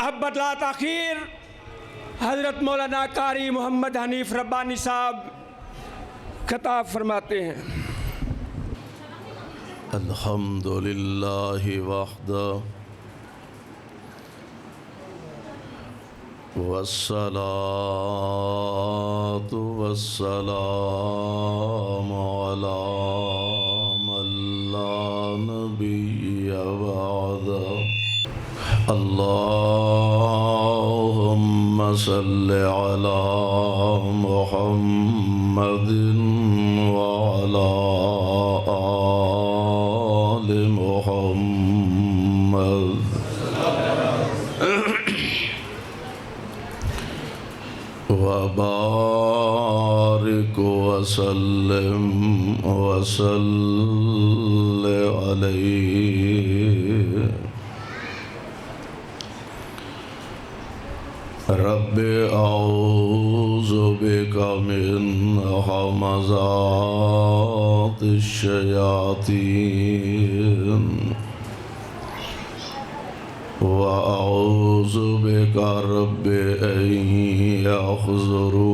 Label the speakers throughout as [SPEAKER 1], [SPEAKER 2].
[SPEAKER 1] अब बदला ताखीर हज़रत मौलाना कारी मोहम्मद हनीफ रब्बानी साहब खिताब फरमाते हैं।
[SPEAKER 2] अल्हम्दुलिल्लाहि वहदा वस्सलातु वस्सलामु अला मन ला नबिय्य बअदा। अल्लाहुम्मा सल्लि अला मुहम्मदिन व अला आलि मुहम्मद व बारिक वसल्लिम वसल्लि अलैहि। रब्बि औज़ु बिका मिन हमज़ातिश शयातीन व औज़ु बिका रब्बि अन यहज़ुरून।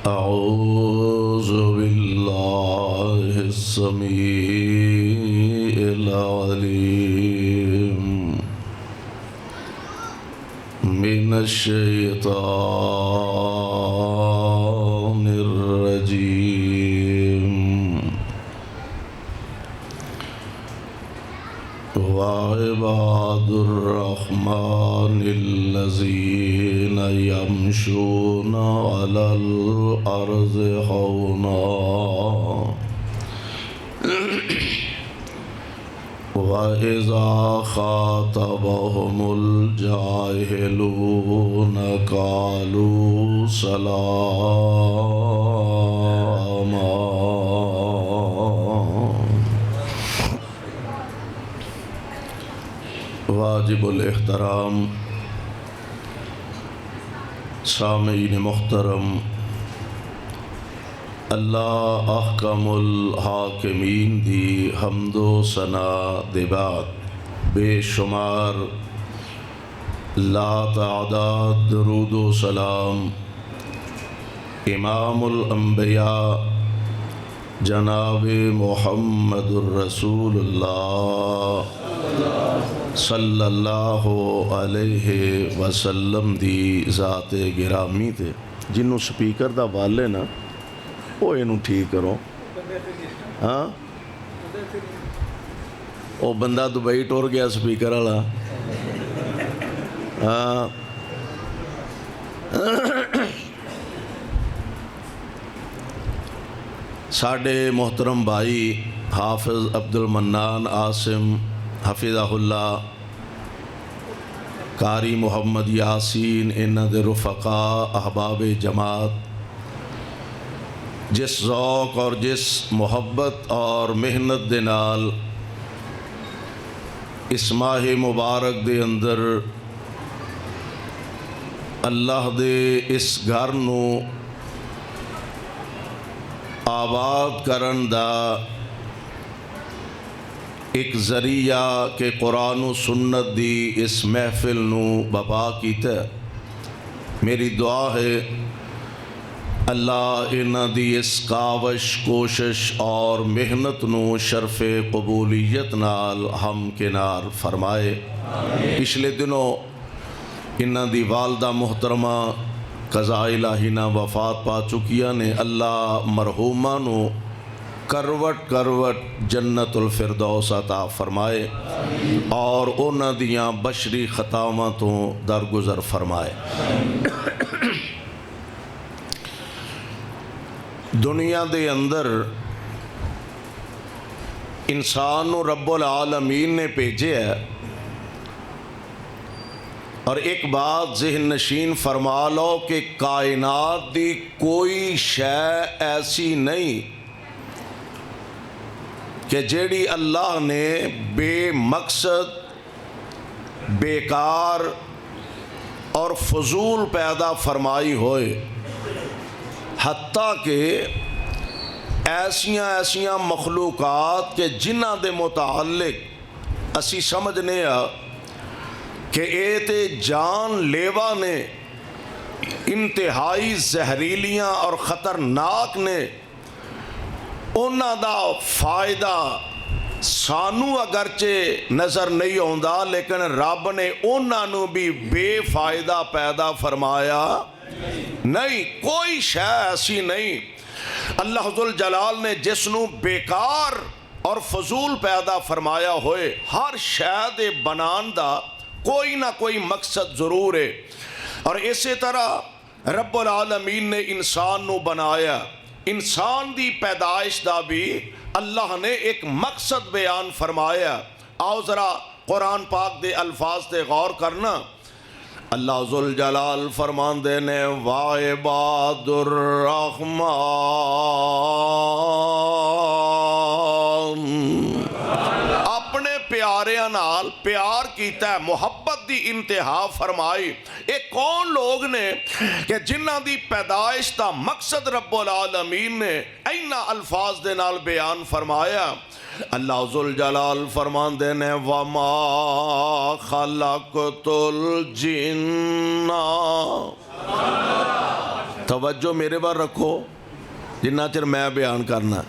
[SPEAKER 2] औज़ु बिल्लाहि समीइल अलीम मिनश शैतानिर रजीम। व इबादुर रहमानिल्लज़ीना यमशूना अलल अर्ज़ि हौना व इज़ा ख़ातबहुमुल जाहिलूना क़ालू सलामा। वाजिबुल एहतराम सामीन मुहतरम, अल्लाह अहकमुल हाकिमीन दी हम्दो सना दिबात बेशुमार ला तादाद दरूदो सलाम इमामुल अंबिया जनाब मुहम्मदुर रसूलुल्लाह सल्लल्लाहु अलैहि वसल्लम दी ज़ाते गिरामी थे। जिन्हों स्पीकर दा वाल है ना वो इनू ठीक करो। हाँ वो बंदा दुबई टुर गया स्पीकर वाला। हाँ साढ़े मोहतरम भाई हाफिज़ अब्दुल मन्नान आसिम हफिज़हुल्ला कारी मोहम्मद यासीन इन्हां दे रुफ़क़ा अहबाब जमात जिस ज़ौक़ और जिस मुहब्बत और मेहनत दे नाल इस माह मुबारक दे अंदर अल्लाह दे इस घर नू आबाद करन दा एक ज़रिया के कुरान व सुन्नत दी इस महफिल नू बपा कीता। मेरी दुआ है अल्लाह इन्हां दी इस कावश कोशिश और मेहनत नू शरफ़े कबूलियत नाल हम किनार फरमाए। पिछले दिनों इन्हां दी वालदा मुहतरमा कज़ा इलाही ना वफ़ात पा चुकिया ने। अल्लाह मरहूमा नू करवट करवट जन्नतुल फिरदौस अता फरमाए और उन्हां दियां बशरी खतावां तो दरगुजर फरमाए। दुनिया दे अंदर इंसान नू रब्बुल आलमीन ने भेजे है और एक बात ज़हन नशीन फरमा लो कि कायनात दी कोई शय ऐसी नहीं कि जेड़ी अल्लाह ने बेमकसद बेकार और फजूल पैदा फरमाई होए। हत्ता के ऐसियां ऐसियां मखलूकात के जिन्हां दे मुतालिक असी समझने कि ये ते जान लेवा ने, इंतहाई जहरीलियां और ख़तरनाक ने, उन्हां दा फ़ायदा सानू अगरचे नज़र नहीं आउंदा, लेकिन रब ने उन्हां भी बेफायदा पैदा फरमाया नहीं। कोई शय ऐसी नहीं अल्लाह जुल जलाल ने जिसनू बेकार और फजूल पैदा फरमाया होए। हर शय दे बनान दा कोई ना कोई मकसद ज़रूर है। और इसी तरह रब्बुल आलमीन ने इंसान नू बनाया। इंसान दी पैदाइश दा भी अल्लाह ने एक मकसद बयान फरमाया। आओ ज़रा कुरान पाक दे अल्फाज ते गौर करना। अल्लाह जुल जलाल फरमांदे ने वाइबादुर रहमान, अपने प्यारियां नाल प्यार कीता है, मुहब्बत दी इंतहा फरमाई। ये कौन लोग ने कि जिन्हां दी पैदाइश दा मकसद रब्बुल आलमीन ने इन्हां अल्फाज दे नाल बयान फरमाया। अल्लाह जुल जलाल फरमांदे ने वमा खलक़तुल जिन्ना, तवज्जो मेरे बार रखो जिन्ना चिर मैं बयान करना।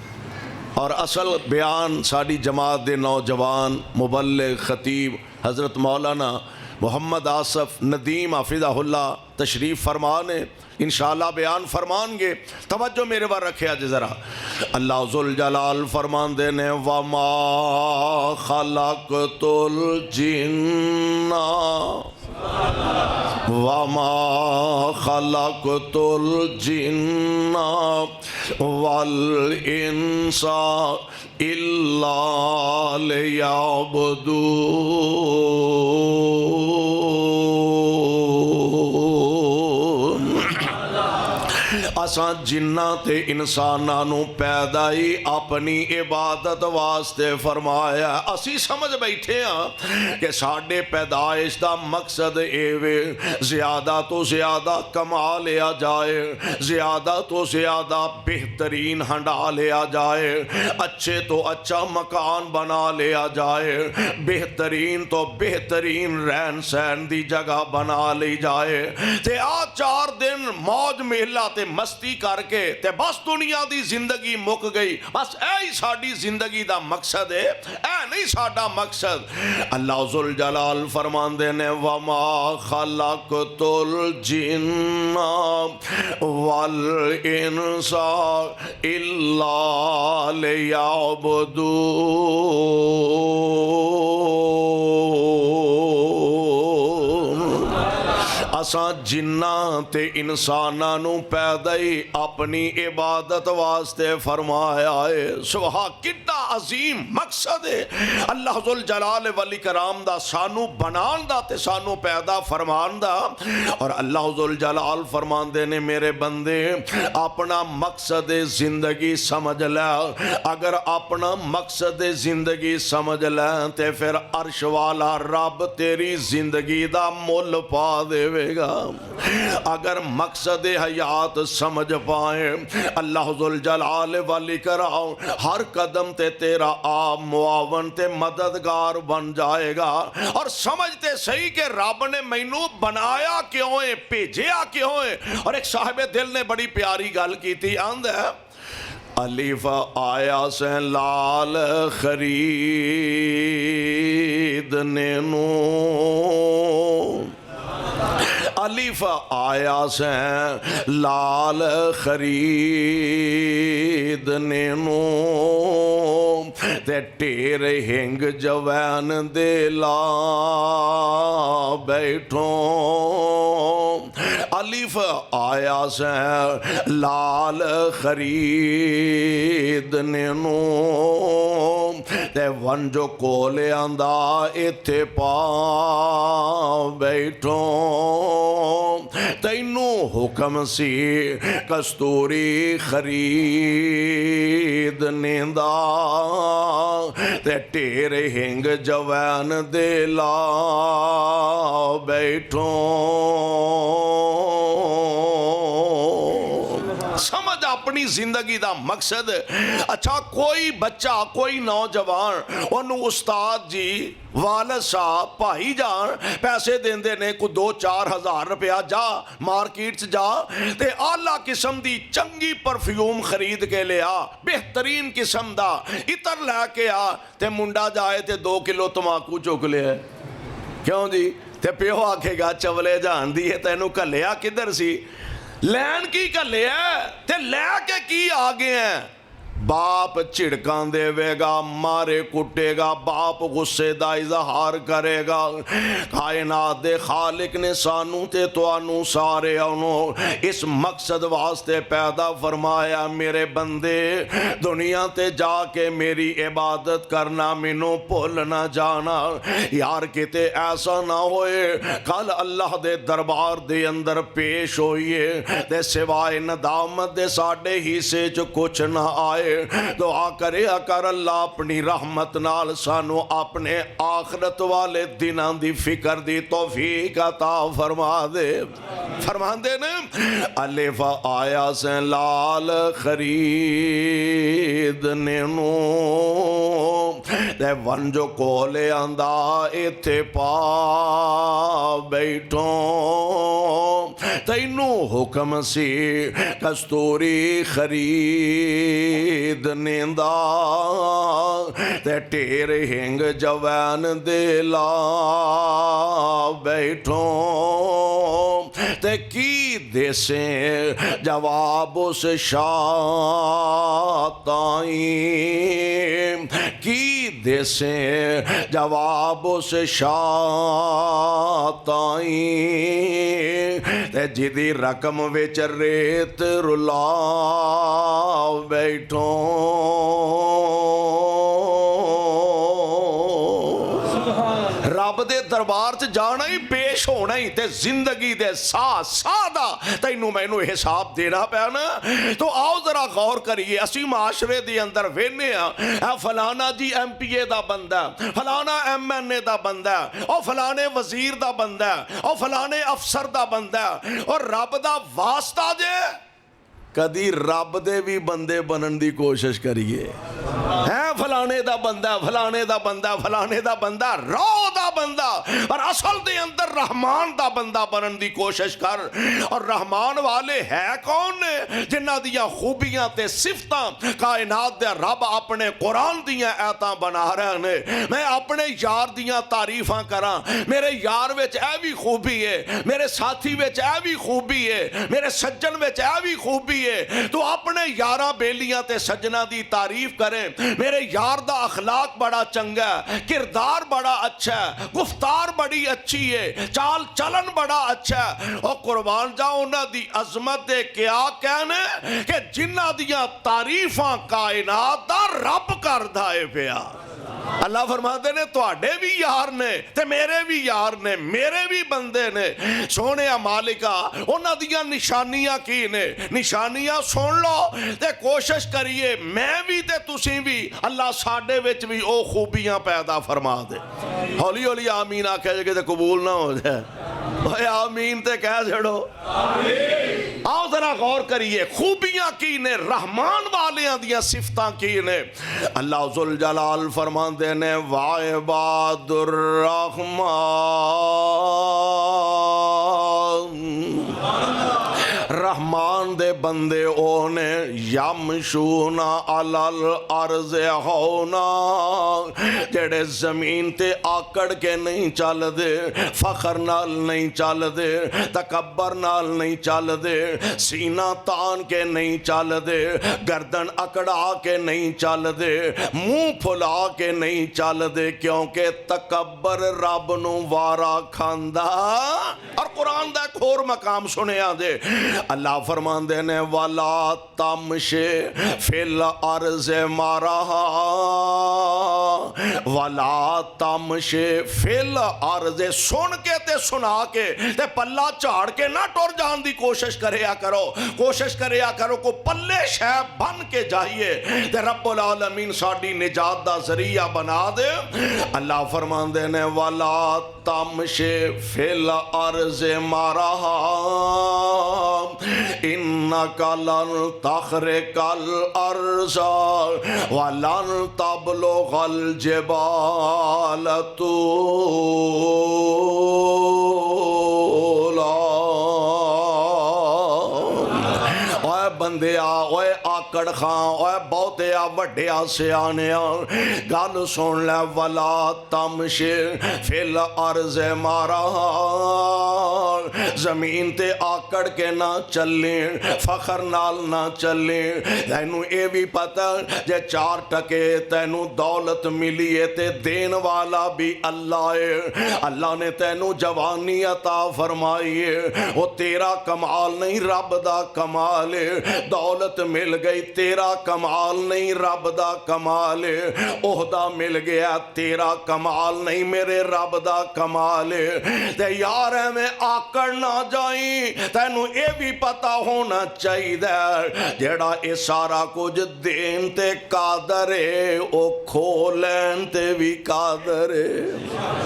[SPEAKER 2] और असल बयान साड़ी जमात दे नौजवान मुबल्लिग खतीब हज़रत मौलाना मोहम्मद आसफ नदीम हाफिज़हुल्लाह तशरीफ़ फरमा ने इंशाअल्लाह बयान फरमाएंगे। तवज्जो मेरे बार रखे आज ज़रा। अल्लाह जुल जलाल फरमांदे ने वमा खलक़तुल जिन्ना वमा खलक़तुल जिन्ना वल इंसा इल्ला लियअबुदून। असां जिन्ना ते इंसानां नू पैदा ही अपनी इबादत वास्ते फरमाया। असी समझ बैठे हाँ कि साडे पैदाइश दा मकसद एवे ज़्यादा तो ज़्यादा कमा लिया जाए, ज़्यादा तो ज़्यादा बेहतरीन हंडा लिया जाए, अच्छे तो अच्छा मकान बना लिया जाए, बेहतरीन तो बेहतरीन रहन सहन दी जगह बना ली जाए, ते आ 4 दिन मौज मेला ते मस्ती करके ते बस दुनिया दी जिंदगी मुक गई। बस ऐ साडी जिंदगी दा मकसद है, ऐ नहीं साडा मकसद। अल्लाह जुल जलाल फरमांदे ने वमा खलक़तुल जिन्ना वल इंसा इल्ला लियअबुदून। असां जिन्ना ते इंसानां नू पैदा ही अपनी इबादत वास्ते फरमाया है। सुहा कितना अजीम मकसद है अल्लाह जुल जलाल वल इकराम दा सानू बनान दा ते सानू पैदा फरमान दा। और अल्लाह जुल जलाल फरमांदे ने मेरे बंदे अपना मकसद जिंदगी समझ लै। अगर अपना मकसद जिंदगी समझ लै ते फिर अर्श वाला रब तेरी जिंदगी दा मुल पा देवे। अगर मकसद हयात समझ पाए अल्लाह जुल जलाल वल इकराम हर कदम ते तेरा आप मुआवन ते मददगार बन जाएगा। और समझते सही कि रब ने मैनू बनाया क्यों है, भेजिया क्यों है। और एक साहिब दिल ने बड़ी प्यारी गल की थी, आंदा अलिफ आया से लाल खरीदने नू, अलिफ आया से लाल खरीदने नू ते ढेर हिंग जवैन दे ला बैठो। अलिफ आया से लाल खरीदने नू ते वंजो कोले आंदा इत्थे पा बैठो। तैनू हुक्म सी कस्तूरी खरीदने दा ते ढेर हिंग जवैन दे ला बैठो। समझ अपनी जिंदगी का मकसद। अच्छा कोई बच्चा कोई नौजवान उन्होंने उस्ताद जी वालद साहब भाई जान पैसे देंदे ने कोई 2-4 हज़ार रुपया जा मार्केट जा ते आला किस्म दी चंगी परफ्यूम खरीद के लिया बेहतरीन किस्म दा इतर लैके आ ते मुंडा जाए ते 2 किलो तमाकू चुक लिया। क्यों जी? ते प्यो आखेगा चवले जान दी है तेनू घलिया किधर सी लैन की घलिया ते लैके की आ गए हैं। बाप झिड़कां देवेगा मारे कुटेगा बाप गुस्से का इजहार करेगा। कायनात दे खालिक ने सानू ते तुहानू सारे इस मकसद वास्ते पैदा फरमाया मेरे बंदे दुनिया ते जाके मेरी इबादत करना मैनू भुल ना जाना। यार किते ऐसा ना होए कल अल्लाह दे दरबार दे अंदर पेश होइए ते सिवाय नदामत दे साडे हिस्से च कुछ ना आए। दुआ करे कर अल्लाह अपनी रहमत नाल सानू अपने आखरत वाले दिनां दी फिक्र दी तौफीक अता फरमा दे। फरमांदे ने अलिफ आया से लाल खरीदने नू ते वन जो कोले आंदा इथे पा बैठो तैनू हुक्म सी कस्तूरी खरीदने दा ते ढेर हिंग जवैन दे ला बैठो ते की देसे जवाब उस शाताई की देसे जवाब उस शाताई ते जिदी रकम विच रेत रुला बैठो। रब दे दरबार च जाना ही पेश होना ही ते जिंदगी दे साह दा तैनू मैनू हिसाब देना पैना। तो आओ जरा गौर करिए असी माशरे दे अंदर वेने आ फलाना जी MPA दा बंदा फलाना MNA दा बंदा और फलाने वजीर दा बंदा और फलाने अफसर दा बंदा और रब दा वास्ता जे कदी रब दे भी बंदे बनन दी कोशिश करिए। है फलाने दा बंदा फलाने दा बंदा फलाने दा बंदा रो दा बंदा और असल दे अंदर रहमान दा बंदा बनन दी कोशिश कर। और रहमान वाले है कौन ने जिन्हां दियां खूबियां ते सिफतां कायनात दे रब अपने कुरान दियां आयतां बना रहे ने। मैं अपने यार दियां तारीफां करा मेरे यार विच ऐ भी खूबी है मेरे साथी विच ऐ भी खूबी है मेरे सज्जन विच ऐ भी खूबी है। तो अपने यारा बेलियां ते सज्जना दी तारीफ करें। मेरे यार दा अखलाक बड़ा चंगा है किरदार बड़ा अच्छा है गुफ्तार बड़ी अच्छी है चाल चलन बड़ा अच्छा है। और कुर्बान जाओ उन्हां दी अजमत दे क्या कहने कि जिन्हां दियां तारीफां कायनात दा रब करदा है पिया। अल्लाह फरमाते ने तुहाडे भी यार ने ते मेरे भी यार ने मेरे भी बंदे ने। सोने मालिका उन्हां दियां निशानियां की ने निशानियां सुन लो ते कोशिश करिए मैं भी ते तुसी भी अल्लाह साडे विच भी ओ खूबियां पैदा फरमा दे। हौली हौली आमीन आखे जे किते कबूल ना हो जाए ओए आमीन ते कह छड़ो आमीन। आओ जरा गौर करिए खूबियां की ने रहमान वालियां दियां सिफतां की ने। अल्लाह जुल जलाल फरमांदे ने वाइबादुर रहमान रहमान दे बंदे ओने यमशूना अलल अर्ज़ होना जेड़े जमीन ते आकड़ के नहीं चल दे फखर नाल नहीं चल दे तकबर नाल नहीं चल दे सीना तान के नहीं चल दे गर्दन अकड़ा के नहीं चल दे मुंह फुला के नहीं चल दे क्योंकि तकबर रब नू वारा खांदा। और कुरान दा एक होर मकाम सुनिया दे अल्लाह फरमांदे ने वाला तमशे फिल अर्ज़ मारहा वाला तमशे फिल अर्ज़ सुन के ते सुना के ते पल्ला झाड़ के ना टुर जान दी कोशिश करिया करो को पल्ले शै बन के जाइए ते रब्बुल आलमीन साडी निजात दा जरिया बना दे। अल्लाह फरमांदे ने वाला तमशे फिल अर्ज़ मारहा इन्ना इन्नका लन तखरिकल अर्ज़ा व लन तबलुगल जिबाल तूला। ओए बंदिया, ओए आकड़ खां, ओए बहुतिया वड्डिया सियाणिया, गल सुन ले। वला तमशे फिल अर्ज़ मारा, जमीन ते आकड़ के ना चले, फखर नाल ना चले। तैनू ये भी पता जे 4 टके तैनू दौलत मिली है ते देन वाला भी अल्लाह है। अल्लाह ने तैनू जवानी अता फरमाई है, वो तेरा कमाल नहीं रब दा कमाल है। दौलत मिल गई तेरा कमाल नहीं रब दा कमाल है। ओहदा मिल गया तेरा कमाल नहीं मेरे रब दा कमाल है। ते यार एवें आकड़ ना जाई, तैनू ये भी पता होना चाहिए जेड़ा ये सारा कुछ देन ते कादर है, ओ खो लैन ते भी कादर है।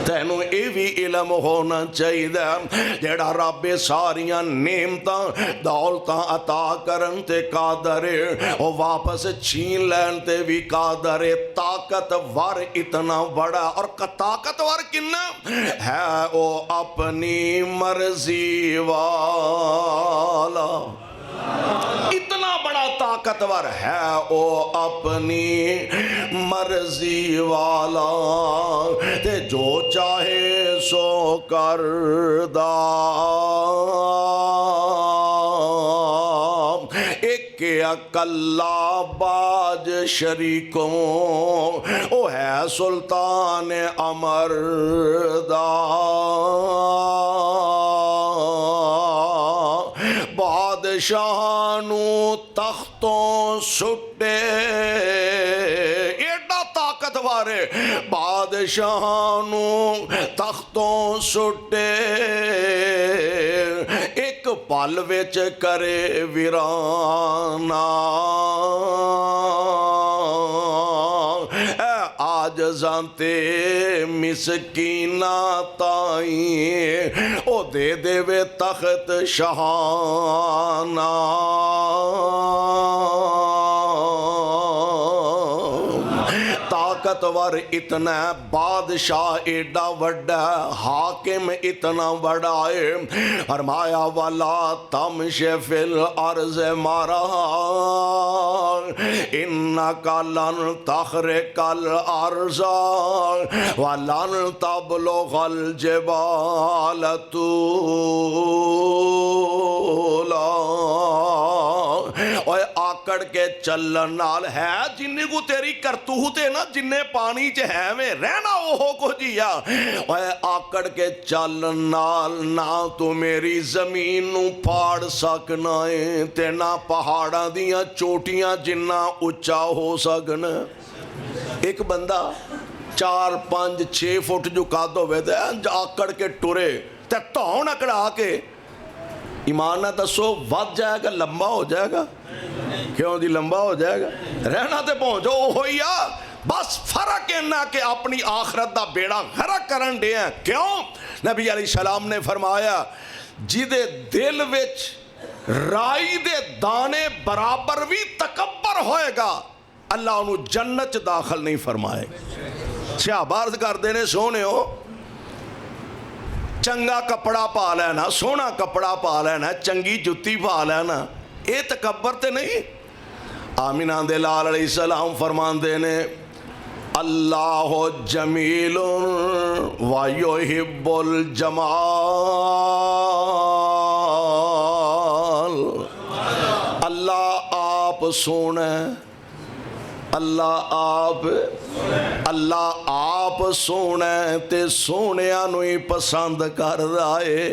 [SPEAKER 2] तैनू ये भी इलम होना चाहिए जेड़ा रब सारियां नेमतां दौलतां अता करन ते कादर है, ओ वापस छीन लैन ते भी कादर है। ताकतवर इतना बड़ा और ताकतवर कितना है, ओ अपनी मर्जी वाला। इतना बड़ा ताकतवर है ओ अपनी मर्जी वाला, ते जो चाहे सो करदा। एक अकल्ला बाज शरीकों, ओ है सुल्तान अमरदा। बादशाहनू तख्तों सुटे, एडा ताकतवर बादशाहनू तख्तों सुटे। एक पल विच करे वीराना, आज जानते मिसकीना ताई, ओ दे देवे तख्त शहाना। ताकतवर इतना, बादशाह एडा वड्डा, हाकिम इतना बड़ा है। फरमाया वाला तमशे फिल अर्ज़ मारा, इन्नका लन तखरिकल अर्ज़ा व लन तबलुगल जिबाल तूला। ओए आकड़ के चलन नाल है जिन्नी को तेरी करतूत है ना, जिन्ने पानी च है में रहना ओहो कुछ ही आ। ओए आकड़ के चलन नाल ना तू मेरी जमीन नू फाड़ सकना है, ते ना पहाड़ां दियां चोटियां जिन्ना उच्चा हो सकना। एक बंदा 4, 5, 6 फुट जो कद होवे ते आकड़ के टुरे ते धौन अकड़ा के, ईमान ना दसो वध जाएगा लंबा हो जाएगा? क्यों जी लंबा हो जाएगा? रहना तो पहुंचो ओहो ही आ, बस फर्क इन्ना कि अपनी आखरत दा बेड़ा गरक करन दे। क्यों? नबी अलैहिस्सलाम ने फरमाया जिदे दिल विच राई दे दाने बराबर भी तकब्बर होएगा, अल्लाह उन्हें जन्नत च दाखिल नहीं फरमाएगा। शहबाज करते ने सोने हो चंगा कपड़ा पा लेना, सोहना कपड़ा पा लेना, चंगी जुत्ती पा लेना, ये तकब्बर ते नहीं। आमिना दे लाल अलैहिस्सलाम फरमाते ने अल्लाह जमीलुन व युहिब्बुल जमाल। अल्लाह आप सोना, अल्लाह आप सोना ते सोनिया नूं ही पसंद कर रहा है।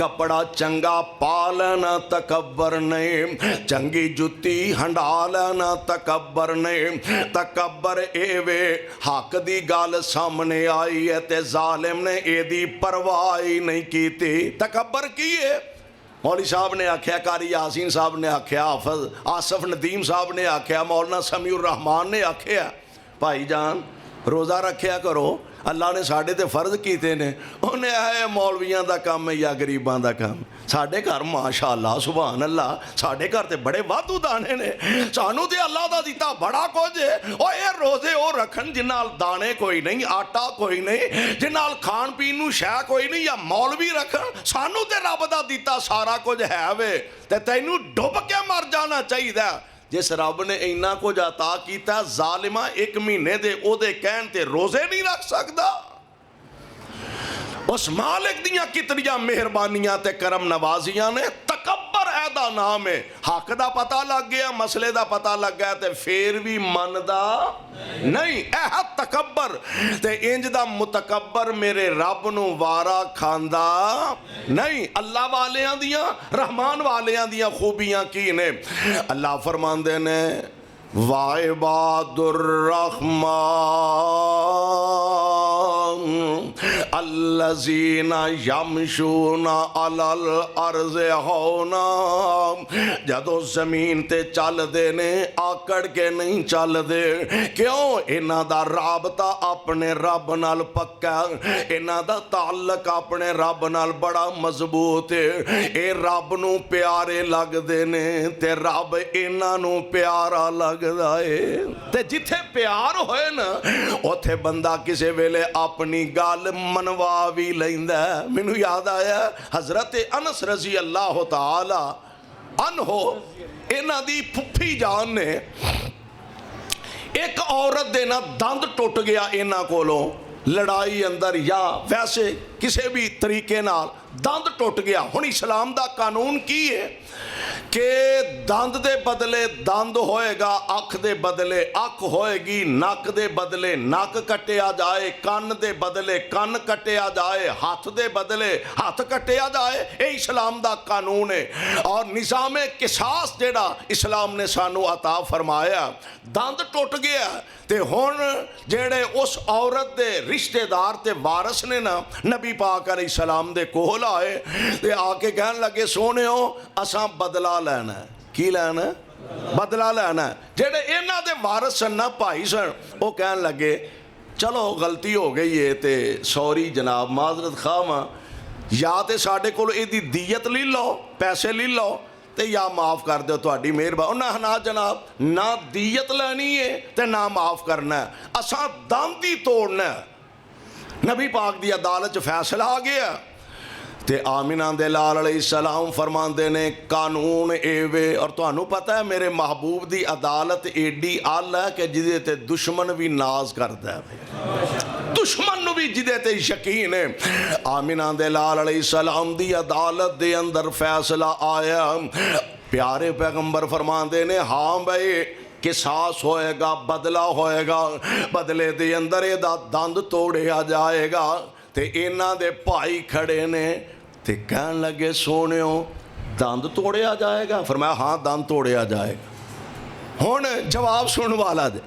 [SPEAKER 2] कपड़ा चंगा पा लेना तकब्बर नहीं, चंगी जुत्ती हंडा लेना तकब्बर नहीं। तकब्बर एवे हक दी गल सामने आई है ते जालिम ने एदी परवाह ही नहीं की। तकब्बर की है? मौली साहब ने आख्या, कारी यासीन साहब ने आख्या, हाफिज आसफ नदीम साहब ने आख्या, मौलाना समीउर रहमान ने आख्या भाई जान रोज़ा रखिया करो, अल्लाह ने साढ़े ते फर्ज कीते ने, उन्हें है मौलवियां दा काम है या गरीबां दा काम। साढ़े घर माशाअल्लाह सुभान अल्लाह, साढ़े घर ते बड़े वाधू दाने ने, सानू ते अल्लाह दा दिता बड़ा कुछ है। और ये रोजे वो रखन जिन्हां दाने कोई नहीं, आटा कोई नहीं, जिन्हां खाण पीण नूं शै कोई नहीं, या मौलवी रखन। सानू ते रब दा दिता सारा कुछ है वे, ते तैनू डुब के मर जाना चाहिए। जिस रब ने इन्ना कुछ अता किया, जालिमा एक महीने दे ओदे कहण ते रोजे नहीं रख सकदा। उस मालिक दियां कितनियां मेहरबानियां ते करम नवाजियां ने। तकब्बर ऐदा नाम है। हक दा पता लग गया, मसले दा पता लग गया, ते फिर भी मनदा नहीं, ऐ तकब्बर। ते इंज दा मुतकब्बर मेरे रब नूं वारा खांदा नहीं। अल्लाह वालियां दियां, रहमान वालियां दियां खूबियां की ने? अल्लाह फरमांदे ने वाइबादुर रहमान अल्लज़ीना यमशूना अलल अर्ज़ हौना। जदों ज़मीन ते चलदे ने आकड़ के नहीं चलदे। क्यों? इन्हां दा राबता अपने रब नाल पक्का, इन्हां दा ताल्लुक अपने रब नाल बड़ा मजबूत है। ये रब नूं प्यारे लगदे ने ते रब इन्हां नूं प्यारा लगदा है। ते जिथे प्यार होए ना, उथे बंदा किसी वेले अपनी गल मनवा भी लैंदा। मैनू याद आया हजरत अनस रजी अल्लाह तआला अन्हो, इन्हां दी फुफी जान ने, एक औरत दे ना दंद टुट गया इन्हां कोलों, लड़ाई अंदर या वैसे किसी भी तरीके नाल दंद टुट गया। हुण इस्लाम दा कानून की है कि दंद दे बदले दंद होएगा, अख दे बदले अख होएगी, नक दे बदले नक कटिया जाए, कन दे बदले कन कटिया जाए, हाथ दे बदले हाथ कटिया जाए। ये इस्लाम दा कानून है। और निज़ामे किसास जेड़ा इस्लाम ने सानू अता फरमाया, दंद टुट गया ते हुण जेड़े उस औरत दे रिश्तेदार ते वारस ने ना, नबी पाक अलैहिस्सलाम दे कोल आए ते आके कहन लगे सोहणियो असां बदला लेना है। की लेना है? बदला लेना है। जेड़े इन्हां दे वारस सन ना, भाई सन, वो कहन लगे चलो गलती हो गई है ते सॉरी जनाब, माजरत खामा, या तो साढ़े कोल इहदी दीयत ले लो, पैसे ले लो, ते या माफ़ कर दो, तुहाडी मेहरबानी। उन्हें ना जनाब, ना दीयत लैनी है ते ना माफ़ करना है, असां दंद ही तोड़ना है। नबी पाक दी अदालत च फैसला आ गया ते आमिना दे लाल अलैहिस्सलाम फरमांदे ने कानून एवे। और तुहानू पता है मेरे महबूब दी अदालत एडी आला है कि जिदे ते दुश्मन भी नाज करता है, दुश्मन भी जिदे ते यकीन है। आमिना दे लाल अलैहिस्सलाम दी अदालत दे अंदर फैसला आया। प्यारे पैगंबर फरमांदे ने हाँ भाई किसास होएगा, बदला होएगा, बदले दे अंदर एदा दंद तोड़िया जाएगा। ते इन्हां दे भाई खड़े ने ते कहन लगे सोहणियो दंद तोड़िया जाएगा? फरमाया हाँ दंद तोड़िया जाएगा। हुण जवाब सुन वाला दे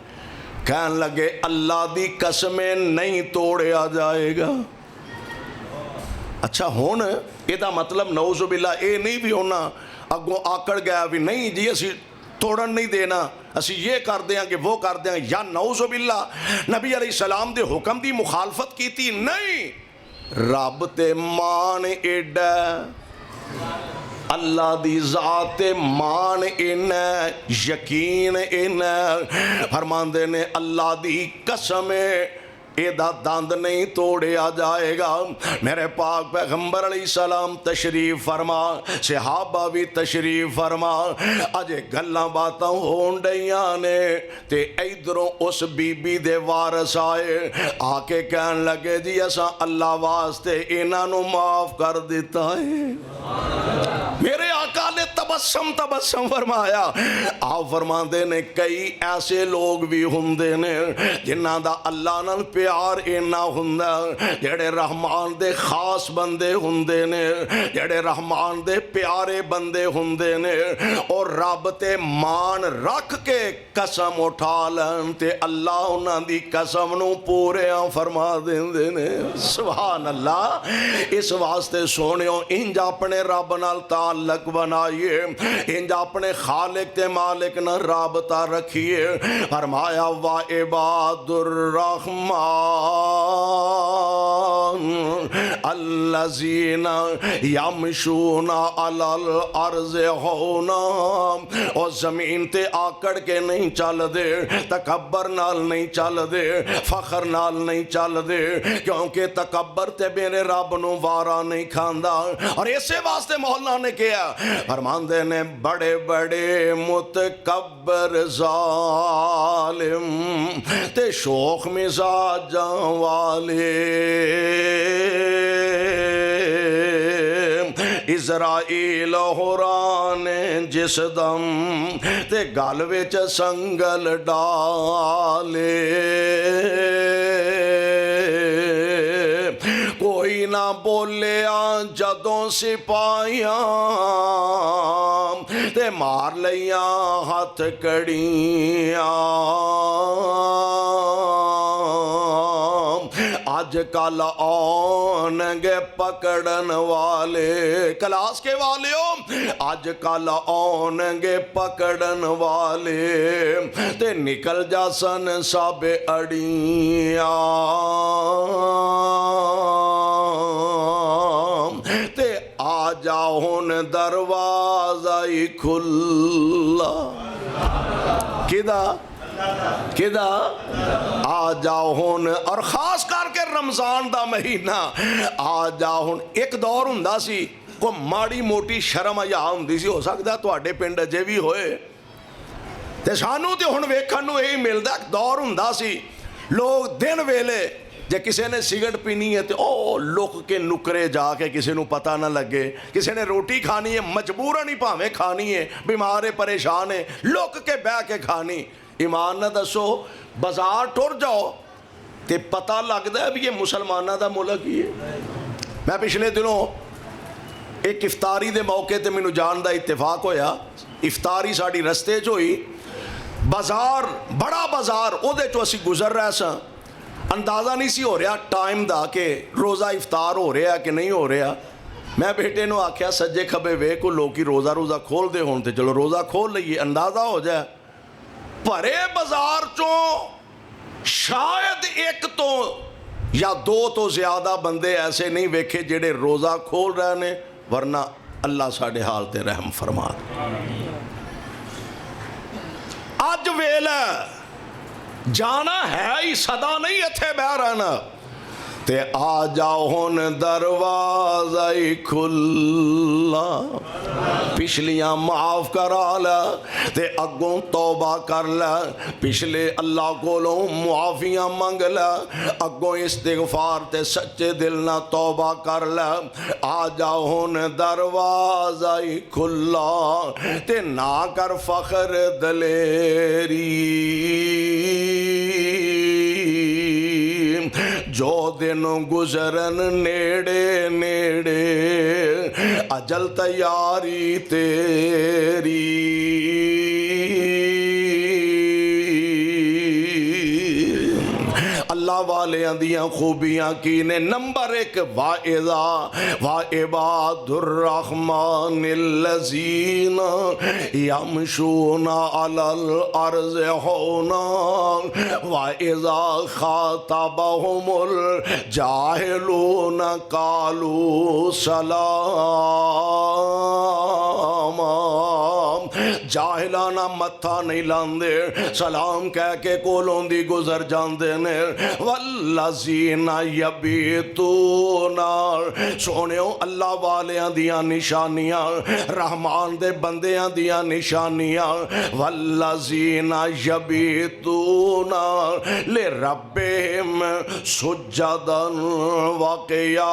[SPEAKER 2] कहन लगे अल्लाह दी कसमें नहीं तोड़िया जाएगा। अच्छा हुण इहदा मतलब नौजुबिल्ला ये नहीं भी उन्हां अगों आकड़ गया भी नहीं जी असीं तोड़न नहीं देना, असी ये कर देंगे वो कर देंगे, या नौजुबिल्ला नबी अलैहिस्सलाम दे हुक्म दी मुखालफत की थी? नहीं, रब ते मान एडा, अल्लाह दी ज़ात ते मान इन्ना, यकीन इन्ना। फरमांदे ने अल्लाह दी कसम है एदा दंद नहीं तोड़िया जाएगा। मेरे पाक पैगंबर अलैहिस्सलाम तशरीफ फरमा, सहाबा भी तशरीफ फरमा। अजे गल्लां बातां होण डईयां ने ते इधरों उस बीबी दे वारस आए, आके कहन लगे जी असां अल्लाह वास्ते इन्हां नूं माफ कर दिता है। मेरे आका ने तबस्सम फरमाया। आप फरमाते ने कई ऐसे लोग भी हुंदे ने जिन्हां दा अल्लाह नाल प्यार इन्ना हुंदा, जेड़े रहमान दे खास बंदे हुंदे ने, जेड़े रहमान दे प्यारे बंदे हुंदे ने, और रब ते मान रख के कसम उठा लैन ते अल्लाह उन्हां दी कसम नूं पूरियां फरमा देंदे ने। सुभान अल्लाह। इस वास्ते सोहणियो इंज अपने रब नाल ताल्लुक बनाइए। इंज अपने खालिक ते मालिक न राबता रखिए। फरमाया वा इबादुर रहमान अल्लज़ीना यमशूना अलल अर्ज़ हौना, और ज़मीन ते आकड़ के नहीं चल दे, तकब्बर नाल नहीं चल दे, फखर नाल नहीं चल दे, क्योंकि तकब्बर ते मेरे रब नू वारा नहीं खांदा। और इसे वास्ते मौला ने कहा, फरमांदे ने बड़े बड़े मुतकब्बर जालिम ते शौक मिजाजा वाले इज़राइल हुरान जिस दम ते गल विच संगल डाले, कोई ना बोलिया जदों सिपाहियां ते मार लिया हथ कड़ियां। अज कल आउणगे पकड़न वाले, क्लास के वाले हो, अज कल आउणगे पकड़न वाले ते निकल जासन सब अड़ियां, ते आ जा हुन दरवाजा ही खुला। किदा किदा आ जाओ हुन, और खास करके रमजान दा महीना आ जाओ हुन। एक दौर हुंदा सी को माड़ी मोटी शर्म हया हुंदी सी, हो सकदा तुहाडे पिंड अजे भी होए, ते सानू ते हुन वेखण नू यही मिलदा। दौर हुंदा सी लोग दिन वेले जे किसी ने सिगरट पीनी है तो ओ लुक के नुकरे जाके किसी नू पता ना लगे, किसी ने रोटी खानी है मजबूरन ही भावें खानी है, बीमार है परेशान है, लुक के बह के खानी। ईमान ना दसो बाजार टुर जाओ तो पता लगता है भी ये मुसलमाना का मुल्क ही है। मैं पिछले दिनों एक इफ्तारी के मौके पर मैनू जान का इत्तेफाक होया, इफ्तारी साड़ी रस्ते च हुई, बाजार बड़ा बाजार उहदे चों असीं गुजर रहे सां, अंदाज़ा नहीं सी हो रहा टाइम का कि रोज़ा इफ्तार हो रहा कि नहीं हो रहा। मैं बेटे नू आख्या सज्जे खब्बे वेख को लोग रोज़ा रोज़ा खोलते होण ते चलो रोज़ा खोल लईए, अंदाज़ा हो जाए। भरे बाजार चों शायद एक तो या दो तो ज़्यादा बंदे ऐसे नहीं वेखे जेड़े रोज़ा खोल रहे ने, वरना अल्लाह साडे हाल ते रहम फरमा। अज वेला जाना है ही, सदा नहीं इत्थे बह रहना, ते आ जाओ हुन दरवाजा ही खुला। पिछलियां माफ करा ला ते अगों तौबा कर ला, पिछले अल्लाह कोलों मुआफियां मंग ला, अगों इस्तिगफार ते सच्चे दिल ना तौबा कर ला। आ जाओ हुन दरवाजा ही खुला, ते ना कर फखर दलेरी, जो दिन गुजरन नेड़े नेड़े अजल तैयारी तेरी। अल्लाह वालियां दियां खूबियां की ने, नंबर एक वाइदा वा इबादुर रहमानिल्लज़ीना यमशूना अलल अर्ज़ हौना वा इज़ा खातबहुमुल जाहिलूना कालू सलामा। जाहिलाना मत्था नहीं लांदे, सलाम कह के कोलों दी गुजर जांदे ने। वल्लज़ीना यबीतूना, सोनियो अल्लाह वालियां दियां निशानियां, रहमान दे बंदियां दियां निशानियां। वल्लज़ीना यबीतूना ले रब्बिहिम सुज्जदन व क़ियामा।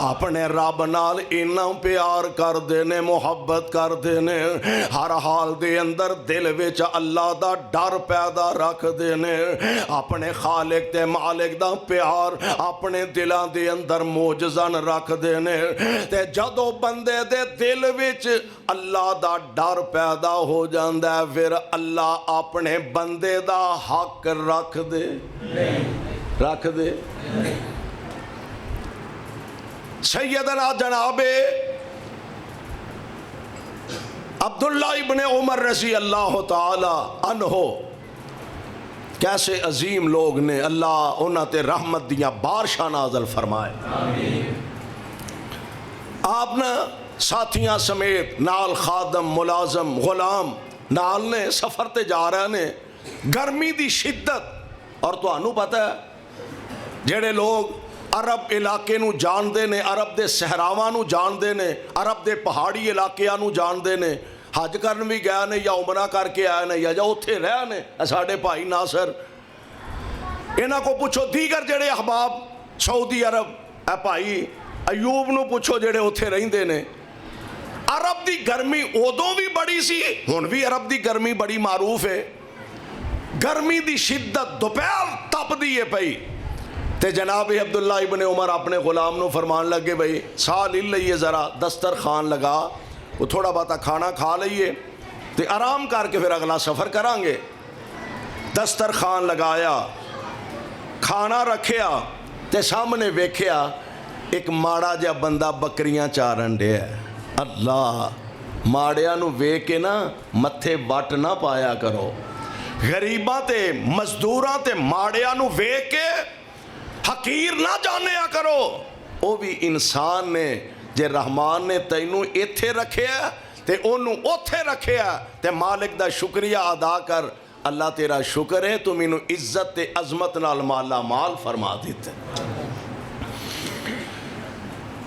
[SPEAKER 2] अपने रब नाल इन्ना प्यार करते ने, मुहब्बत करते ने, हर हाल दे अंदर दिल विच अल्लाह दा डर पैदा रखते ने। अपने खालिक ते मालिक दा प्यार अपने दिलों दे अंदर मोजज़न रखते ने। ते जदों बंदे दे दिल विच अल्लाह दा डर पैदा हो जाता है, फिर अल्लाह अपने बंदे दा हक रख दे। सैयदना जनाबे अब्दुल्ला इब्ने उमर रज़ी अल्लाह ताला अन्हो कैसे अजीम लोग ने, अल्लाह उन्हां ते रहमत दियां बारिशां नाज़िल फरमाए। आप ना साथियां समेत नाल खादम मुलाजम गुलाम नाल ने सफ़र ते जा रहे ने, गर्मी दी शिद्दत। और तुहानू पता है जेड़े लोग अरब इलाके नू जानते ने, अरब दे सहरावां नू जानते ने, अरब दे पहाड़ी इलाकिਆਂ नू जानते ने, हज करन भी गए ने या उमरा करके आए ने या उत्थे रहे ने, साडे भाई नासर इन्हां को पुछो, दीगर जेड़े अहबाब सऊदी अरब ए भाई अयूब नू पुछो जेड़े उत्थे रहिंदे ने। अरब दी गर्मी उदों भी बड़ी सी, हुण भी अरब दी गर्मी बड़ी मारूफ है। गर्मी दी शिद्दत दोपहर तपदी है पई ते जनाब अब्दुल्ला इब्ने उमर अपने गुलाम नू फरमान लगे, भाई साह ले लईए, ज़रा दस्तरखान लगा, वो थोड़ा बहुता खाना खा लईए ते आराम करके फिर अगला सफ़र करांगे। दस्तरखान लगाया, खाना रखिया ते सामने वेख्या एक माड़ा जिहा बंदा बकरियां चारन दिया। अल्लाह, माड़िया नू वेख के ना मत्थे वट ना पाया करो, गरीबां ते मजदूरां ते माड़िया नू वेख के हकीर ना जानिया करो। वो भी इंसान ने, जे रहमान ने तैनू इत्थे रखिया ते ओनू ओथे रखिया ते मालिक दा शुक्रिया अदा कर। अल्लाह तेरा शुक्र है तू मैनू इज्जत ते अजमत नाल माला माल फरमा दिता।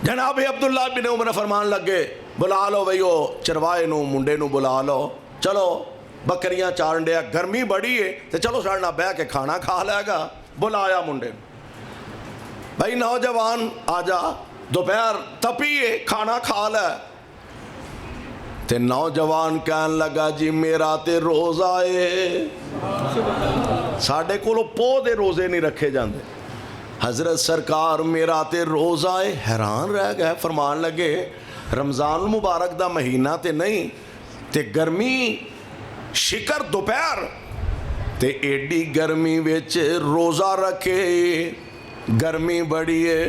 [SPEAKER 2] जनाब अब्दुल्ला बिन उमर फरमान लगे, बुला लो बई वो चरवाए नू, मुंडे नू बुला लो, चलो बकरियां चारन दिया, गर्मी बड़ी है तो चलो साढ़े नाल बह के खाना खा लेगा। बुलाया मुंडे नू, भाई नौजवान आजा, दोपहर तपी है, खाना खा ले। ते नौजवान कहन लगा, जी मेरा ते रोज़ा है, साढ़े कोलों पोह दे रोज़े नहीं रखे जाते। हजरत सरकार मेरा ते रोज़ा है। हैरान रह गए, फरमान लगे रमज़ान मुबारक दा महीना ते नहीं ते गर्मी शिकर दोपहर ते एडी गर्मी विच रोज़ा रखे, गर्मी बड़ी है।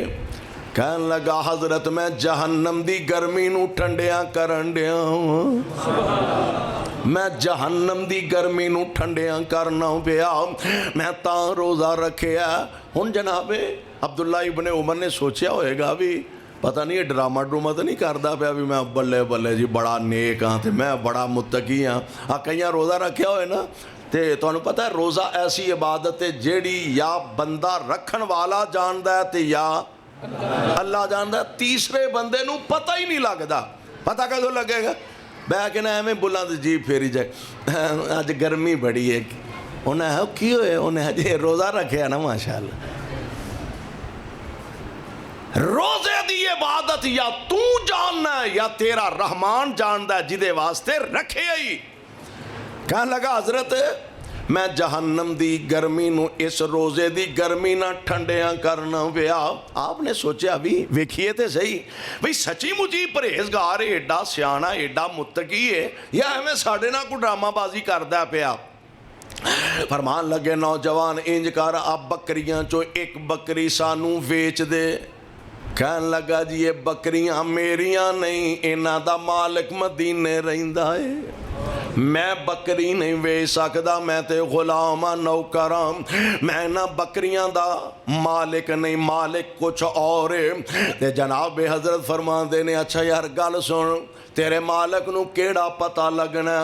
[SPEAKER 2] कहन लगा, हजरत मैं जहन्नम दी गर्मी नू ठंडिया करन दिया, मैं जहन्नम दी गर्मी नू ठंडिया करना पिया, मैं ता रोज़ा रखिया। हुण जनाबे अब्दुल्ला इब्ने उमर ने सोचा होएगा भी पता नहीं ड्रामा ड्रूमा तो नहीं करता पाया भी मैं बल्ले बल्ले जी बड़ा नेक हाँ तो मैं बड़ा मुत्तकी हाँ। कई रोज़ा रखा होए ना, तो तुहानू पता है रोज़ा ऐसी इबादत है जेड़ी या बंदा रखन वाला जानदा है ते या अल्लाह जानदा। तीसरे बंदे नू पता ही नहीं लगता। पता कदों लगेगा? बह के ना एवें बुलंद जीभ फेरी जाए, अज गर्मी बड़ी है, उन्हें की होए, उन्हें अजे रोज़ा रखे ना माशाअल्लाह। रोज़े दी इबादत या तू जानना है या तेरा रहमान जानदा है जिदे वास्ते रखे ही। कहने लगा, हजरत मैं जहन्नम दी गर्मी नू इस रोज़े दी गर्मी ना ठंडिया करना पिया। आपने सोचा भी वेखिए तो सही भाई सची मुची परहेजगार है, एडा सियाना एडा मुत्तकी है या एवं साढ़े ना कोई ड्रामाबाजी करदा पिया। फरमान लगे, नौजवान इंज कर, अब बकरियां चो एक बकरी सानू वेच दे। कहन लगा, जी ये बकरियां मेरियां नहीं, इन्हां दा मालिक मदीने रहिंदा है, मैं बकरी नहीं वेच सकदा, मैं ते गुलाम हाँ, नौकर हाँ, मैं ना बकरियां दा मालिक नहीं, मालिक कुछ और है। ते जनाब हजरत फरमांदे ने, अच्छा यार गल सुन, तेरे मालिक नू केड़ा पता लगना,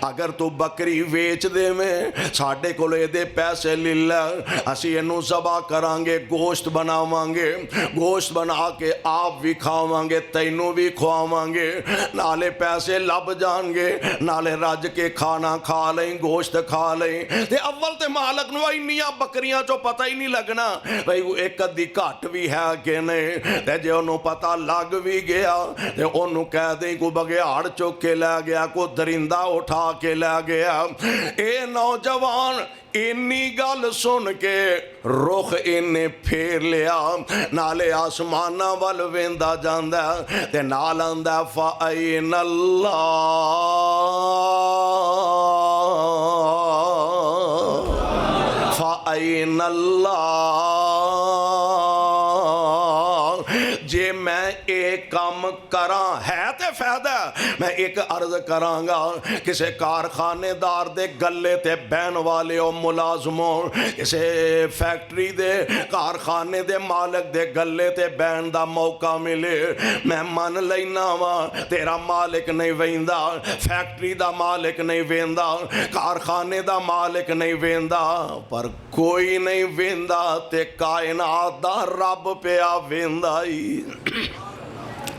[SPEAKER 2] अगर तू बकरी वेच देवें साढ़े कोल इहदे पैसे ले लै, असी इनू ज़बा करांगे, गोश्त बनावांगे, गोश्त बना के आप भी खावांगे, तैनू भी खुआवांगे, नाले पैसे लभ जाणगे, नाले रज के खाना खा लें, गोश्त खा लें। ते अव्वल ते मालिक नू इन्नियां बकरियां चो पता ही नहीं लगना भाई एक अद्धी घट भी है कि नहीं। ते जे उन्होंने पता लग भी गया ते उन्होंने कह दे को बघियाड़ चुक के लै गया, को दरिंदा उठा के लै गया। ए नौजवान इन्नी गल सुन के रुख इन्ने फेर लिया, नाले आसमाना वल वेंदा जांदा ते नाल आंदा फ़ाइन अल्लाह, फ़ाइन अल्लाह। जे मैं कहता मैं एक अर्ज करांगा किसी कारखानेदार दे गले ते बहन वाले ओ मुलाजमो किसी फैक्ट्री दे कारखाने दे मालिक दे गले ते बहन दा मौका मिले मैं मन लेना वा तेरा मालिक नहीं वेंदा फैक्ट्री दा मालिक नहीं वेंदा कारखाने दा मालिक नहीं वेंदा पर कोई नहीं वेंदा ते कायनात दा रब पिया वेंदा ही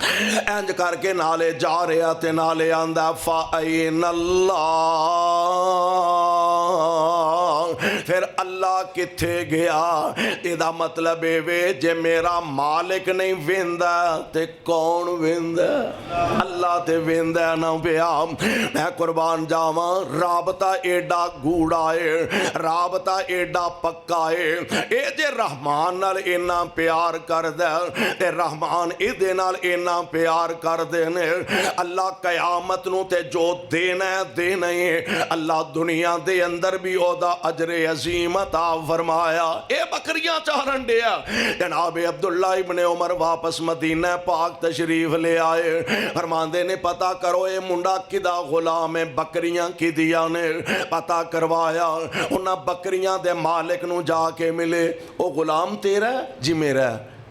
[SPEAKER 2] इंज करके नाले जा रहा ते नाले आंदा फाइन अल्लाह फिर अल्लाह किथे गया इहदा मतलब वे जे मेरा मालिक नहीं वेंदा ते कौन वेंदा अल्लाह ते वेंदा ना पिया मैं कुर्बान जावां राबता एडा गूढ़ा है राबता एडा पक्का है ए जे रहमान नाल इन्ना प्यार करदा ते रहमान इहदे नाल इन्ना प्यार करदे ने अल्लाह कयामत नूं ते जो देना है अल्लाह दुनिया दे अंदर भी ओदा अजरे अजीम अता फरमाया ए बकरियां चारन दिया जनाब अब्दुल्ला इब्ने उमर वापस मदीना पाक तशरीफ ले आए फरमांदे ने पता करो ये मुंडा किदा गुलाम है बकरियां किदियां ने पता करवाया उन्हां बकरियां दे मालिक नूं जाके मिले ओ गुलाम तेरा जी मेरा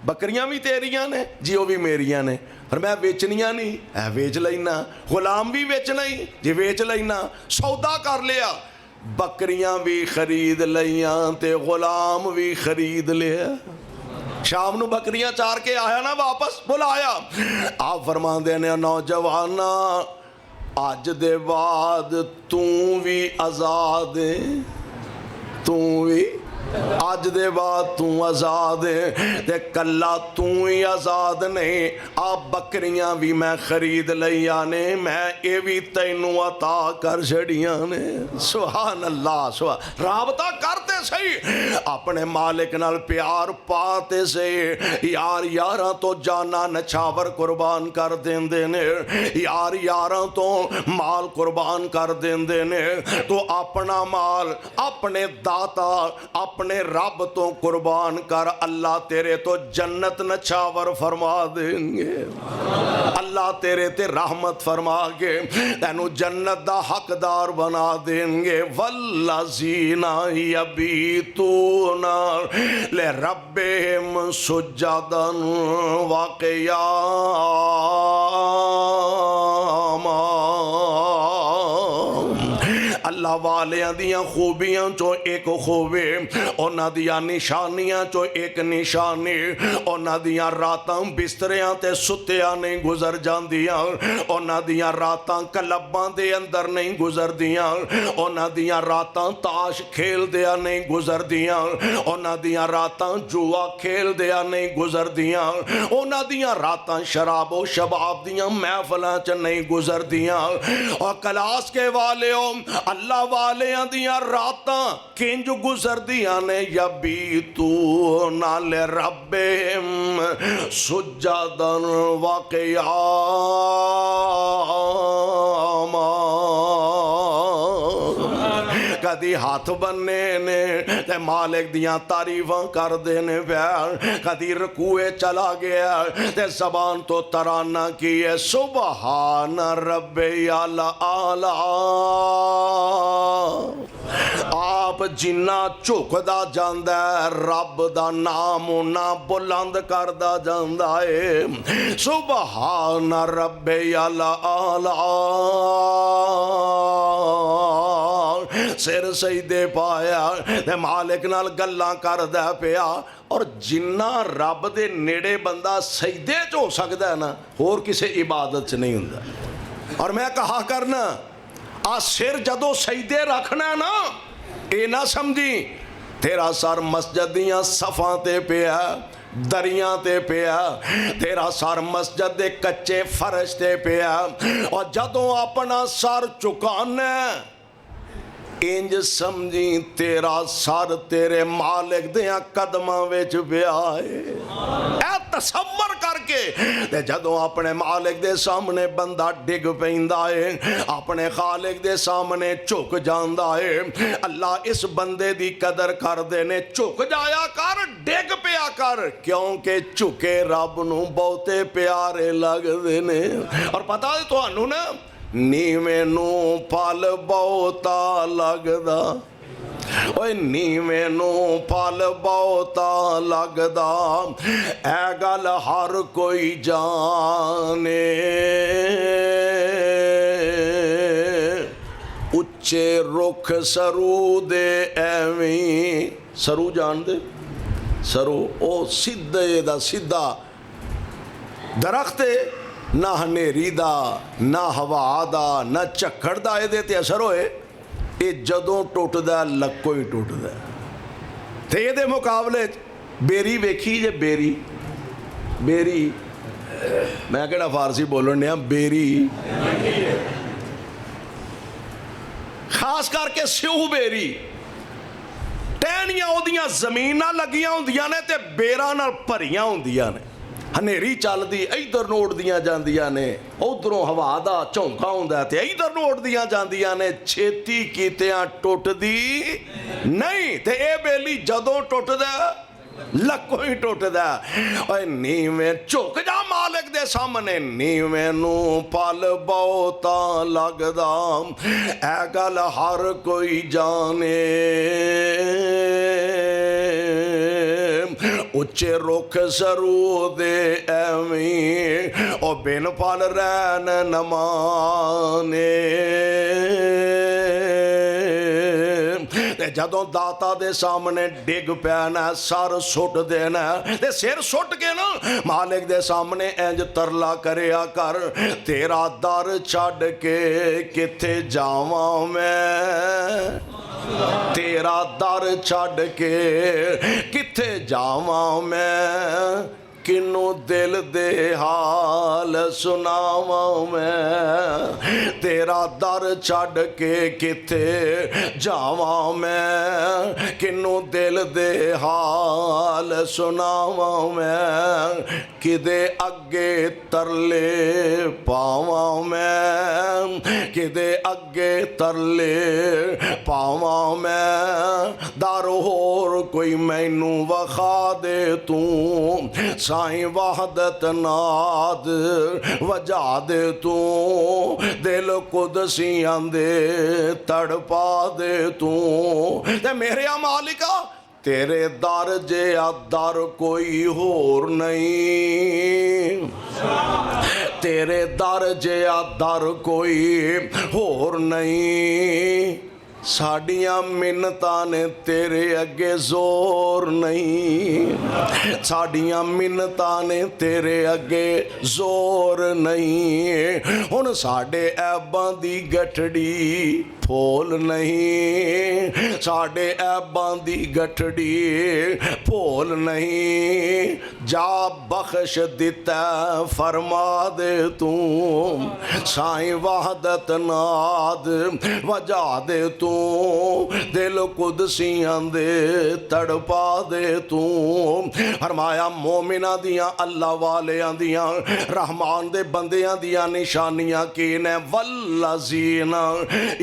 [SPEAKER 2] बकरियां भी तेरियां ने जी वो भी मेरियां ने पर मैं बेचनिया नहीं है वेच लेना गुलाम भी बेचना ही जी वेच लेना सौदा कर लिया बकरियां भी खरीद लिया ते गुलाम भी खरीद लिया शाम नू बकरियां चार के आया ना वापस बुलाया आप फरमांदे ने नौजवाना अज दे बाद तू भी आजाद है तू भी अज दे बाद तू आजाद ते कला तू ही आजाद नहीं आप बकरियां भी मैं खरीद लिया ने मैं ये भी तैनू अता कर छड़ियां ने सुभान अल्लाह सुभान राबता करते सही अपने मालिक नाल प्यार पाते सही यार यारां तो जाना नछावर कुर्बान कर देंदे ने यार यारां तो माल कुर्बान कर देंदे ने तो अपना माल अपने दाता अपने रब तो कुर्बान कर अल्लाह तेरे तो जन्नत नछावर फरमा देंगे अल्लाह तेरे ते रहमत फरमा के तेनू जन्नत दा हकदार बना देंगे वल्लज़ीना यबीतूना ले रब्बिहिम सुज्जदन व क़ियामा अल्लाह वालियां दियां खूबियां चो एक खूबी उन्हां दियां निशानियां चो एक निशानी उन्हां दियां रातां बिस्तरियां ते सुत्तियां नहीं गुजर जांदियां उन्हां दियां रातां क्लबां दे अंदर नहीं गुजरदियां उन्हां दियां रातां ताश खेलदियां नहीं गुजरदियां उन्हां दियां रातां जुआ खेलदियां नहीं गुजरदियां उन्हां दियां रातां शराबो शबाब दियां महफिलां च नहीं गुजरदियां और क्लास के वालियों अल्लाह वालियां दियां रातां किंज गुजरदियां ने यबीतूना ले रब्बिहिम सुज्जदन व क़ियामा कदी हाथ बनने ने ते मालिक दियां तारीफां कर देने प्यार कदी रकूए चला गया ते जबान तो तराना की है सुबहान रब्बियल आला आप जिन्ना झुकदा जांदा रब दा नाम उन्ना बुलंद करदा जांदा है सुबहान रब्बियल आला सिर सजदे पाया ते मालिक नाल गल्लां करदा पिया और जिन्ना रब दे नेड़े बंदा सजदे च हो सकदा है ना होर किसी इबादत च नहीं हुंदा और मैं कहा करना आ सिर जदों सजदे रखना ना ये ना समझी तेरा सर मस्जिद दियां सफां ते पिया दरियां ते पिया तेरा सर मस्जिद दे कच्चे फर्श ते पिया और जदों अपना सर चुकाना इंज समझी तेरा सर तेरे मालिक दियां कदमां विच पिया है। ऐ तसव्वुर करके ते जदों अपने मालिक दे सामने बंदा डिग पैंदा है, अपने खालिक दे सामने झुक जांदा है, अल्लाह इस बंदे दी कदर करदे ने। झुक जाया कर, डिग पिया कर, क्योंकि झुके रब नूं बहुते प्यारे लगदे ने। और पता है तुहानू ना, नीवें नूं फल बहुता लगदा, ओए नीवें नूं फल बहुता लगदा, ऐ गल हर कोई जाने। उच्चे रुख सरू दे एवीं, सरू जान दे, सरू ओ सीधे दा सीधा दरख्त है, ना हनेरी दा, ना हवा दा, ना झक्खड़ दा इहदे ते असर होए, ये जदों टुटदा लक्को ही टुटदा। ते इहदे मुकाबले बेरी वेखी जे, बेरी बेरी मैं केड़ा फारसी बोलन दिया, बेरी खास करके स्यू बेरी, टहनियां ओदियां जमीन नाल लगियां हुंदियां ने ते बेरां नाल भरियां हुंदियां ने। हनेरी चलदी इधर नूं उड़दियां जांदियां ने, उधरों हवा दा झोंका हुंदा ते इधर नूं उड़दियां जांदियां ने, छेती कीतियां टुटदी नहीं। ते ए बेली जदों टुटदा लक्को ही टुटदा। ओए नीवें झुक जा मालिक दे सामने, नीवें नूं फल बहुता लगदा, ऐ गल हर कोई जाने। उच्चे रुख सरू दे एवीं, ओ बिन फल रैन न माने। जदों दाता दे सामने डिग पैना, सर सुट देना, ते सिर सुट के ना मालिक दे सामने इंज तरला करिया कर, तेरा दर छड़ के किथे जावां मैं, तेरा दर छड़ के किथे जावां मैं, किनू दिल दे हाल सुनावां मैं, तेरा दर छड़ के किथे जावां मैं, किनू दिल दे हाल सुनावां मैं, किदे अगे तरले पावां मैं, किदे अगे तरले पावां मैं, दर होर कोई मैनू वखा दे तू, साईं वहदत नाद वजा दे तू, दिल कुदसियां दे तड़पा दे तू। ते मेरे मालिका तेरे दर जिहा दर कोई होर नहीं, तेरे दर जिहा दर कोई होर नहीं, साडियां मिन्नतां ने तेरे अगे जोर नहीं, साडियां मिन्नतां ने तेरे अगे जोर नहीं। हुण साडे ऐबां दी गठड़ी फोल नहीं, साडे ऐबां दी गठड़ी फोल नहीं, जा बख्श दिता फरमा दे तू, साईं वहदत नाद वजा दे तू, दिल कुदसियां दे तड़पा दे तू। फरमाया मोमिना दियां अल्लाह वालियां दियां रहमान दे बंदियां दियां निशानियां की ने, वल्लज़ीना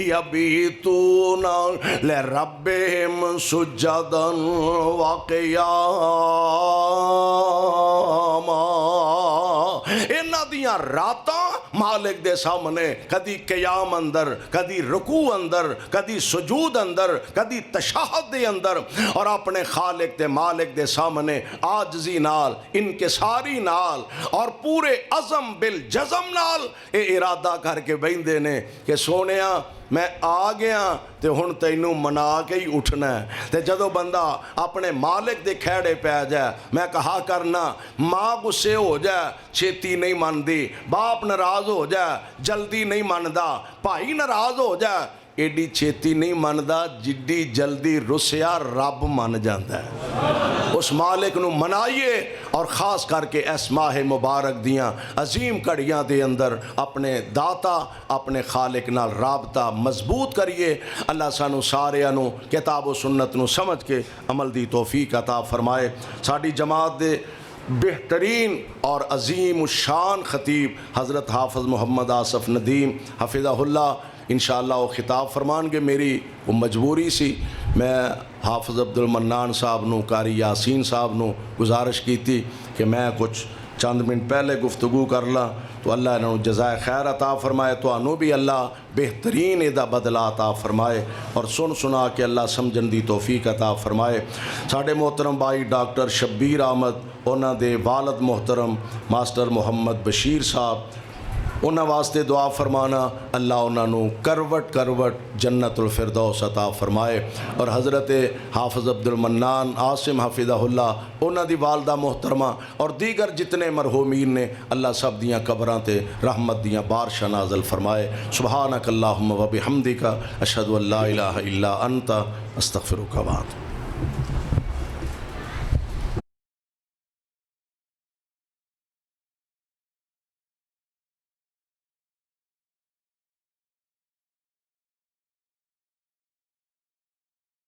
[SPEAKER 2] यबीतूना लिरब्बिहिम सुज्जदन व क़ियामा, इन्हां दियां रातां मालिक दे सामने कदी क़याम अंदर, कदी रुकू अंदर, कदी सुजूद अंदर, कदी तशहद दे अंदर, और अपने खालिक दे मालिक दे सामने आजजी नाल, इनकिसारी नाल और पूरे अज़म बिल जज़म नाल ये इरादा करके बहिंदे ने कि सोनिया मैं आ गया ते हुण तैनू मना के ही उठना है। ते जदों बंदा अपने मालिक दे खैड़े पै जाए, मैं कहा करना माँ गुस्से हो जाए छेती नहीं मनदी, बाप नाराज हो जाए जल्दी नहीं मनदा, भाई नाराज हो जाए एडी छेती नहीं मनदा जिड्डी जल्दी रुसिया रब मन जाता है। उस मालिक नू मनाइए और ख़ास करके इस माह मुबारक दियाँ अजीम घड़ियाँ दे अंदर अपने दाता अपने खालिक नाल राबता मजबूत करिए। अल्लाह सानू सारिਆਂ ਨੂੰ किताब व सुन्नत नू समझ के अमल दी तौफीक अता फरमाए। साडी जमात दे बेहतरीन और अजीम शान खतीब हज़रत हाफ़िज़ मोहम्मद आसफ़ नदीम हफ़िज़हुल्लाह इंशाअल्लाह वो खिताब फरमानगे। मेरी वो मजबूरी सी, मैं हाफ़िज़ अब्दुल मन्नान साहब नू कारी यासीन साहब नू गुजारिश की थी कि मैं कुछ चंद मिनट पहले गुफ्तगू कर ला, तो अल्लाह ने जज़ाए खैर अता फरमाए, तो भी अल्लाह बेहतरीन इहदा बदला अता फरमाए और सुन सुना के अल्लाह समझन दी तौफीक अता फरमाए। साढ़े मोहतरम भाई डॉक्टर शब्बीर अहमद उन्हां दे वालद मोहतरम मास्टर मुहम्मद बशीर साहब, उन्हां वास्ते दुआ फरमाना अल्लाह उन्होंने करवट करवट जन्नतुल फिरदौस अता फरमाए। और हज़रत हाफ़िज़ अब्दुल मन्नान आसिम हफ़िज़हुल्लाह उन्हां दी वालदा मोहतरमा और दीगर जितने मरहूमीन ने अल्लाह सब दियाँ कबरां ते रहमत दियाँ बारशां नाज़िल फरमाए। सुबहानक अल्लाहुम्मा व बिहम्दिका अशहदु अल्ला इलाहा इल्ला अंता अस्तग़फिरुका व अतूबु।